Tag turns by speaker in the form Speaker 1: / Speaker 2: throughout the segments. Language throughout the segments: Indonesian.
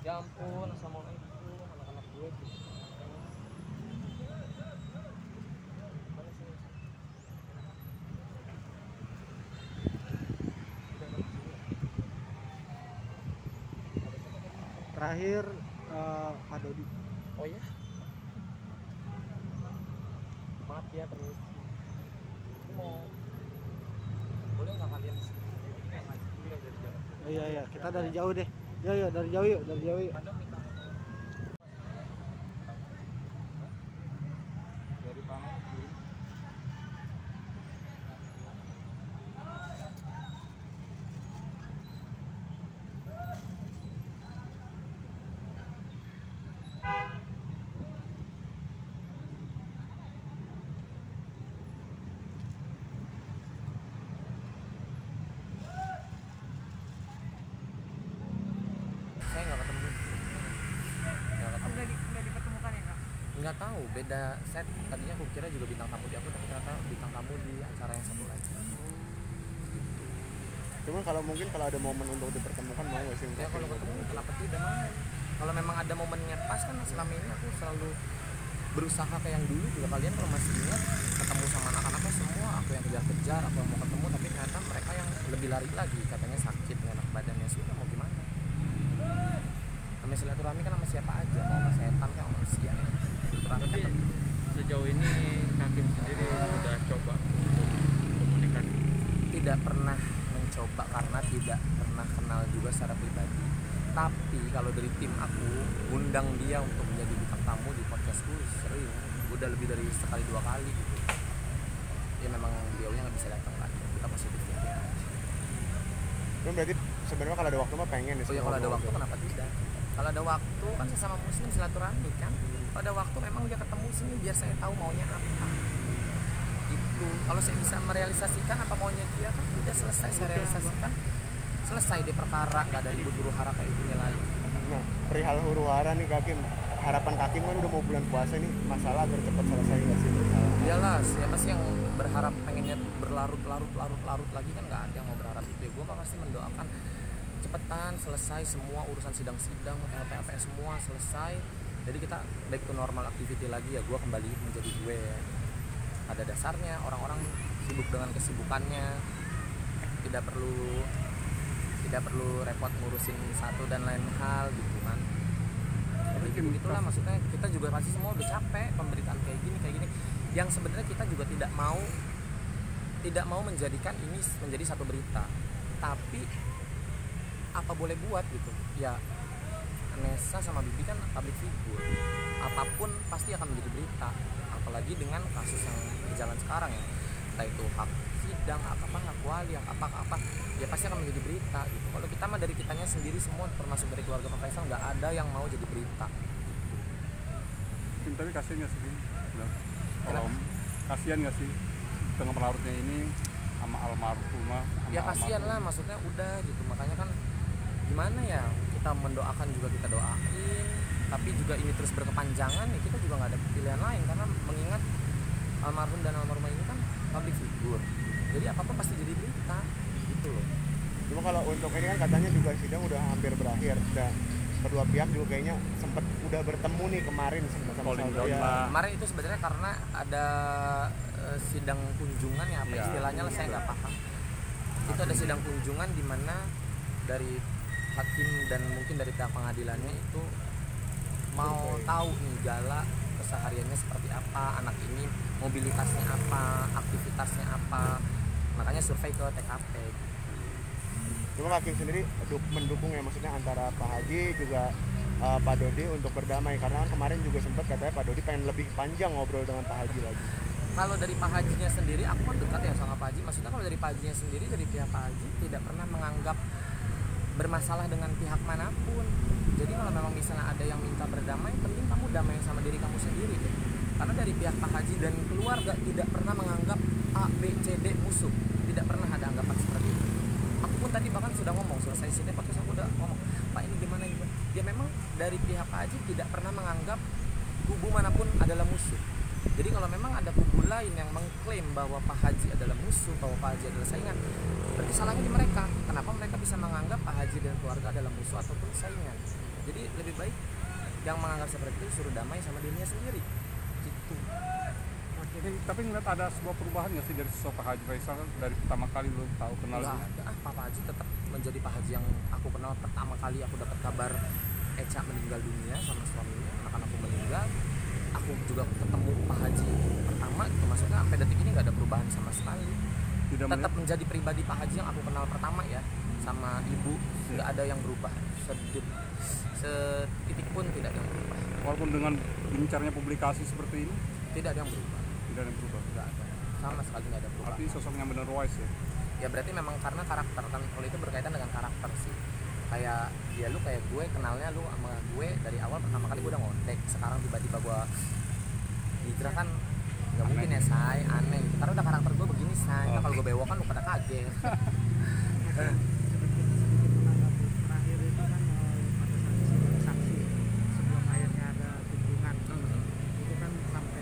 Speaker 1: Ya ampun, assalamualaikum anak-anak gue gitu. Mana sih?
Speaker 2: Terakhir Pak Dodi.
Speaker 1: Oh ya? Maaf ya terus. Mau boleh nggak kalian sih?
Speaker 2: Iya iya, kita dari jauh deh. Yuk dari jauh yuk, dari jauh yuk.
Speaker 1: Dari Pangan kirim. Saya nggak ketemu.
Speaker 3: Nggak dipertemukan ya kak?
Speaker 1: Nggak tahu, beda set. Tadinya aku kira juga bintang tamu di aku, tapi ternyata bintang tamu di acara yang satu lagi.
Speaker 2: Cuman kalau mungkin kalau ada momen untuk dipertemukan mau nggak sih?
Speaker 1: Ya kalau ketemu kenapa tidak mau? Kalau memang ada momennya pas kan selama ini aku selalu berusaha kayak yang dulu juga. Kalian kalau masih ingat ketemu sama anak-anaknya semua aku yang kejar-kejar, aku yang mau ketemu, tapi ternyata mereka yang lebih lari lagi, katanya sakit nggak enak badannya. Sudah mau gimana? Namanya silaturahmi kan sama siapa aja, mau sama setan kan sama manusia.
Speaker 4: Tapi sejauh ini Hakim sendiri sudah coba komunikasi?
Speaker 1: Tidak pernah mencoba karena tidak pernah kenal juga secara pribadi. Tapi kalau dari tim aku undang dia untuk menjadi bintang tamu di podcastku sering, udah lebih dari sekali 2 kali gitu. Ya memang beliaunya nggak bisa datang kan, kita positif ya.
Speaker 2: Cuman berarti sebenarnya kalau ada waktu mah pengen nih.
Speaker 1: Oh ya kalau ada waktu kenapa tidak? Kalau ada waktu kan sesama muslim silaturahmi kan. Kalau ada waktu memang dia ketemu sini biar saya tahu maunya apa. Itu kalau saya bisa merealisasikan apa maunya dia kan udah selesai saya realisasikan. Selesai deh perkara, gak ada ribut huru hara kayak gini lagi.
Speaker 2: Nah, perihal huru hara nih Kakim, harapan Kakim kan udah mau bulan puasa nih, masalah agar cepat selesai nggak sih?
Speaker 1: Iyalah, siapa sih yang berharap pengennya berlarut-larut lagi kan nggak ada yang mau berharap itu. Gue pasti mendoakan cepetan selesai semua urusan sidang-sidang, LPLP semua selesai. Jadi kita back to normal activity lagi ya. Gue kembali menjadi gue. Pada dasarnya orang-orang sibuk dengan kesibukannya, tidak perlu repot ngurusin satu dan lain hal gitu kan. Begitulah maksudnya kita juga pasti semua udah capek pemberitaan kayak gini yang sebenarnya kita juga tidak mau menjadikan ini menjadi satu berita, tapi apa boleh buat gitu ya. Nesa sama Bibi kan public figure, apapun pasti akan menjadi berita, apalagi dengan kasus yang berjalan sekarang ya, entah itu hak sidang, hak wali, apa ya pasti akan menjadi berita gitu. Kalau kita mah dari kitanya sendiri semua termasuk dari keluarga Pak Faisal nggak ada yang mau jadi berita.
Speaker 4: Tapi kasihan nggak sih? Kalau kasihan nggak sih tengah pelarutnya ini sama almarhumah?
Speaker 1: Ya kasihan lah, maksudnya udah gitu. Makanya kan gimana ya, kita mendoakan juga kita doain, tapi juga ini terus berkepanjangan ya kita juga nggak ada pilihan lain karena mengingat almarhum dan almarhumah ini kan public figure. Jadi apapun pasti jadi berita gitu loh.
Speaker 2: Cuma kalau untuk ini kan katanya juga sidang udah hampir berakhir, dan kedua pihak juga kayaknya sempat udah bertemu nih kemarin sama-sama.
Speaker 1: Kemarin itu sebenarnya karena ada sidang kunjungan ya, apa istilahnya lah saya nggak paham. Itu ada sidang kunjungan di mana dari hakim dan mungkin dari pihak pengadilannya itu mau tahu nih Gala kesehariannya seperti apa, anak ini mobilitasnya apa, aktivitasnya apa, makanya survei ke TKP.
Speaker 2: Cuma Hakim sendiri mendukung ya, maksudnya antara Pak Haji juga Pak Dodi untuk berdamai, karena kan kemarin juga sempat katanya Pak Dodi pengen lebih panjang ngobrol dengan Pak Haji lagi.
Speaker 1: Kalau dari Pak Hajinya sendiri, aku kan dekat ya sama Pak Haji. Maksudnya kalau dari Pak Hajinya sendiri, dari pihak Pak Haji tidak pernah menganggap bermasalah dengan pihak manapun. Jadi kalau memang misalnya ada yang minta berdamai, penting kamu damai sama diri kamu sendiri deh. Karena dari pihak Pak Haji dan keluarga tidak pernah menganggap A, B, C, D musuh. Tidak pernah ada anggapan seperti itu. Aku pun tadi bahkan sudah ngomong, selesai sini podcast aku udah ngomong, Pak ini gimana. Ya memang dari pihak Pak Haji tidak pernah menganggap kubu manapun adalah musuh. Jadi kalau memang ada kubu lain yang mengklaim bahwa Pak Haji adalah musuh, bahwa Pak Haji adalah saingan, berarti salahnya di mereka. Kenapa mereka bisa menganggap Pak Haji dan keluarga adalah musuh ataupun saingan? Jadi lebih baik yang menganggap seperti itu suruh damai sama dirinya sendiri gitu.
Speaker 4: Tapi ngeliat ada sebuah perubahan nggak sih dari sosok Pak Haji Faisal dari pertama kali lu tahu kenal
Speaker 1: Nggak
Speaker 4: dia?
Speaker 1: ada, Pak Haji tetap menjadi Pak Haji yang aku kenal pertama kali aku dapat kabar Eca meninggal dunia sama suaminya, anak-anakku meninggal. Aku juga ketemu Pak Haji pertama gitu, maksudnya sampai detik ini nggak ada perubahan sama sekali.
Speaker 4: Tidak
Speaker 1: Tetap
Speaker 4: melihat,
Speaker 1: menjadi pribadi Pak Haji yang aku kenal pertama ya, sama ibu, nggak ada yang berubah setitik pun, tidak ada yang berubah,
Speaker 4: walaupun dengan gencarnya publikasi seperti ini,
Speaker 1: tidak ada yang berubah,
Speaker 4: tidak ada yang berubah.
Speaker 1: nggak ada sama sekali, nggak ada perubahan.
Speaker 4: Artinya sosoknya benar wise ya.
Speaker 1: Ya berarti memang karena karakter kan, kalau itu berkaitan dengan karakter sih. Kayak ya lu kayak gue kenalnya lu sama gue dari awal pertama kali gue udah ngontek, sekarang tiba-tiba gue hijrah kan nggak mungkin ya say, aneh gitu. Karena udah karakter gue begini say, nah, kalau gue bewok kan lu pada kaget.
Speaker 3: Terakhir itu kan pada saat saksi sebelum akhirnya ada kunjungan itu kan sampai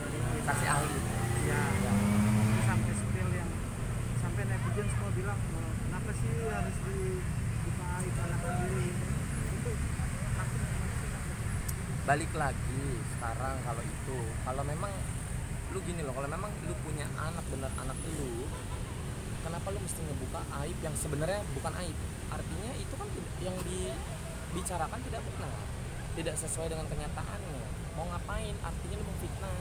Speaker 3: dari
Speaker 1: Saksi ahli.
Speaker 3: ya sampai spill yang sampai netizen semua bilang kenapa sih harus dipakai anak sendiri itu takut
Speaker 1: Balik lagi sekarang kalau memang lu gini loh, kalau memang lu punya anak, bener anak lu, kenapa lu mesti ngebuka aib yang sebenarnya bukan aib? Artinya itu kan yang dibicarakan tidak benar, tidak sesuai dengan kenyataannya. Mau ngapain? Artinya lu memfitnah,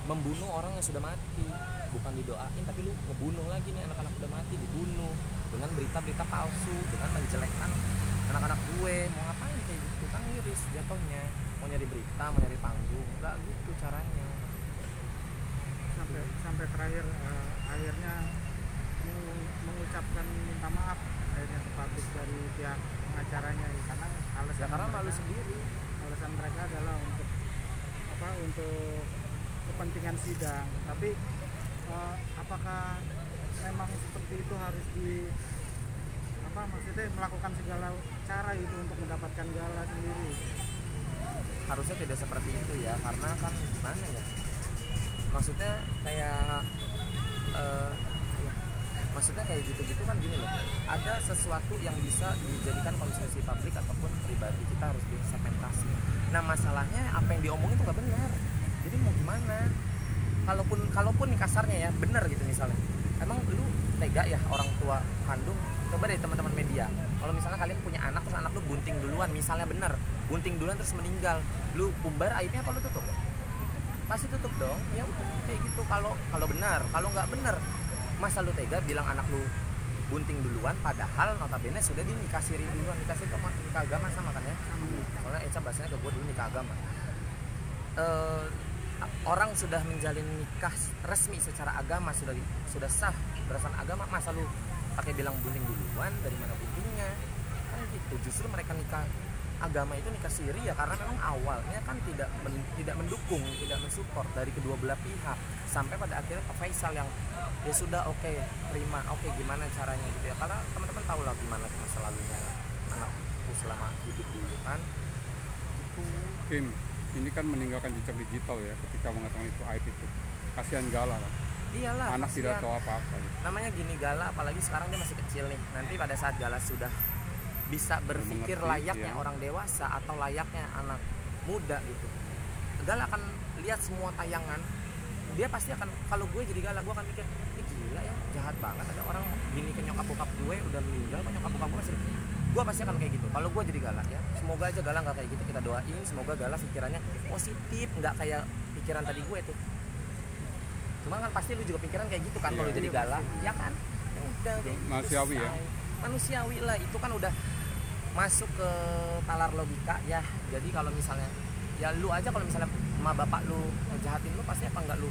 Speaker 1: membunuh orang yang sudah mati, bukan didoain tapi lu ngebunuh lagi nih, anak-anak udah mati dibunuh dengan berita-berita palsu, dengan menjelekkan anak-anak gue. Mau ngapain kayak gitu? Kan miris jatuhnya, mau nyari berita, mau nyari panggung, nggak gitu caranya.
Speaker 3: sampai terakhir akhirnya mengucapkan minta maaf akhirnya ke publik dari pihak pengacaranya karena
Speaker 1: Ya karena malu
Speaker 3: mereka-
Speaker 1: sendiri.
Speaker 3: alasan mereka adalah untuk kepentingan sidang, tapi apakah memang seperti itu harus maksudnya melakukan segala cara itu untuk mendapatkan gala sendiri?
Speaker 1: Harusnya tidak seperti itu ya, karena kan gimana ya, maksudnya kayak maksudnya kayak gitu-gitu kan gini loh, ada sesuatu yang bisa dijadikan konsumsi publik ataupun pribadi, kita harus disegmentasi. Nah masalahnya apa yang diomongin itu nggak benar, jadi mau gimana? Kalaupun nih kasarnya ya benar gitu misalnya, emang lu tega ya orang tua kandung? Coba deh teman-teman media, kalau misalnya kalian punya anak terus anak lu bunting duluan, misalnya benar bunting duluan terus meninggal, lu umbar aibnya apa lu tutup? Pasti tutup dong. Ya udah kayak gitu kalau benar. Kalau nggak benar, masa lu tega bilang anak lu bunting duluan, padahal notabene sudah dinikah siri duluan. Nikah siri itu nikah agama sama kan ya? Soalnya Eca bahasanya ke gue dulu nikah agama. Orang sudah menjalin nikah resmi secara agama, sudah sah berdasarkan agama, masa lu pakai bilang bunting duluan? Dari mana buntingnya? Kan gitu. Justru mereka nikah agama itu nikah siri ya karena memang awalnya kan tidak mendukung, tidak mensupport dari kedua belah pihak, sampai pada akhirnya Pak Faisal yang ya sudah oke, terima, oke, gimana caranya gitu ya, karena teman-teman tahu lah gimana masa lalunya anakku selama hidup dulu kan gitu.
Speaker 4: Kim, ini kan meninggalkan jejak digital ya ketika mengatakan itu aib itu. Kasihan Gala kan.
Speaker 1: Iyalah,
Speaker 4: Anak
Speaker 1: kasihan.
Speaker 4: tidak tahu apa-apa. Ya.
Speaker 1: Namanya gini Gala, apalagi sekarang dia masih kecil nih, nanti pada saat Gala sudah bisa berpikir
Speaker 4: Mengerti,
Speaker 1: layaknya
Speaker 4: ya.
Speaker 1: orang dewasa atau layaknya anak muda gitu, Gala akan lihat semua tayangan, dia pasti akan, kalau gue jadi Gala gue akan mikir, ini gila ya, jahat banget ada orang gini ke nyokap bokap gue, udah meninggal kok nyokap bokap gue masih, gue pasti akan kayak gitu kalau gue jadi Gala ya. Semoga aja Gala nggak kayak gitu, kita doain semoga Gala pikirannya positif, nggak kayak pikiran tadi gue tuh. Cuma kan pasti lu juga pikiran kayak gitu kan,
Speaker 4: Iya,
Speaker 1: kalau jadi
Speaker 4: iya,
Speaker 1: Gala ya kan, ya udah kayak gitu,
Speaker 4: Manusiawi ya.
Speaker 1: selesai. Manusiawi lah, itu kan udah masuk ke nalar logika ya. Jadi kalau misalnya ya lu aja, kalau misalnya emak bapak lu ngejahatin lu, pasti apa enggak lu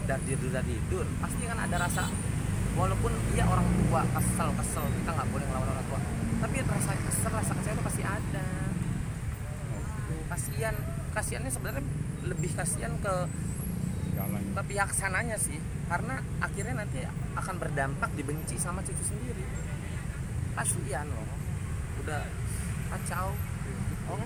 Speaker 1: tidur, pasti kan ada rasa, walaupun iya orang tua kesel, kita nggak boleh ngelawan orang tua, tapi rasa kesel, rasa kecewa itu pasti ada. Kasiannya sebenarnya lebih kasihan ke
Speaker 4: Galanya.
Speaker 1: pihak sananya sih, karena akhirnya nanti akan berdampak dibenci sama cucu sendiri. Kasian loh, udah kacau.
Speaker 2: Oh,